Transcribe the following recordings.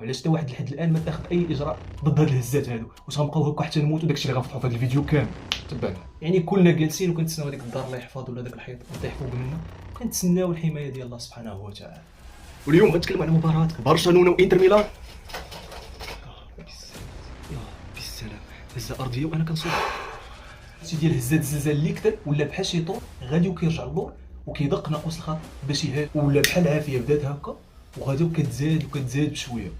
علاش حتى واحد لحد الان ما تاخذ اي اجراء ضد هاد الهزات هادو، واش غنبقاو هكا حتى نموتوا؟ داكشي اللي غنفتحوا في هاد الفيديو كامل تبعنا. يعني كلنا جالسين وكنتسناو هذيك الدار الله يحفظ ولا داك الحيط يطيح فوق منا، وكنتسناو الحمايه ديال الله سبحانه وتعالى. واليوم غنتكلم على مباراة برشلونة وانتر ميلان. يا ربي السلام، هزة أرضية وأنا كنصوت. هادشي ديال هزات الزلزال اللي كثر ولا بحال شي طور غادي وكيرجع للور وكيدق ناقوس الخط باش يهاد، ولا بحال العافيه بدات هكا وغادي وكتزاد وكتزاد بشويه.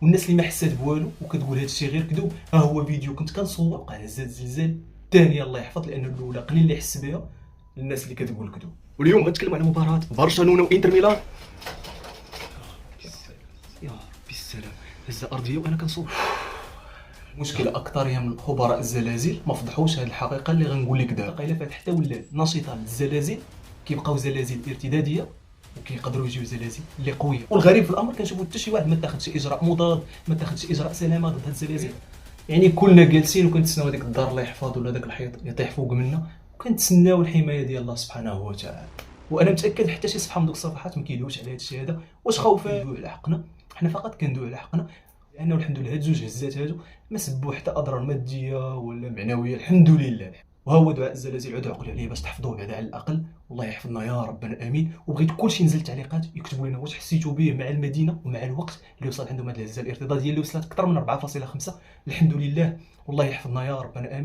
والناس اللي ما حسات بوالو وكتقول هادشي غير كذوب، ها هو فيديو كنت كنصور وقع هزات الزلزال الثانيه الله يحفظ، لان الاولى قليل اللي حس بها الناس اللي كتقول كذوب. واليوم غنتكلم على مباراة برشلونة وانتر ميلان. يا ربي السلام، هزة أرضية وأنا كنصوت. المشكله اكثريه من خبراء الزلازل ما فضحوش هذه الحقيقه اللي غنقول لك دابا. الا فات حتى ولات نشطه الزلازل كيبقاو زلازل ارتداديه وكيقدروا يجيو زلازل اللي قويه. والغريب في الامر كنشوفوا حتى شي واحد ما تاخذش اجراء مضاد، ما تاخذش اجراء سلامه ضد هاد الزلازل. يعني كلنا جالسين وكنتسناو هذيك الدار الله يحفظ ولا داك الحيط يطيح فوق منا، وكنتسناو الحمايه ديال الله سبحانه وتعالى. وانا متاكد حتى شي صفحه من دوك الصفحات ما كيدويوش على هذا الشيء هذا. واش خوفا ندويو على حقنا؟ حنا فقط كندويو على حقنا، لانه الحمد لله هاد جوج هزات هادو ما سببوا حتى اضرار ماديه ولا معنويه الحمد لله. وها هو دعاء الزلازل عودوا عقلوا عليه باش تحفظوه بعدا على الاقل، والله يحفظنا يا ربنا امين. وبغيت كلشي ينزل تعليقات يكتبوا لنا واش حسيتوا به مع المدينه ومع الوقت اللي وصل عندهم هاد الهزه الارتداديه اللي وصلت اكثر من 4.5. الحمد لله والله يحفظنا يا ربنا امين.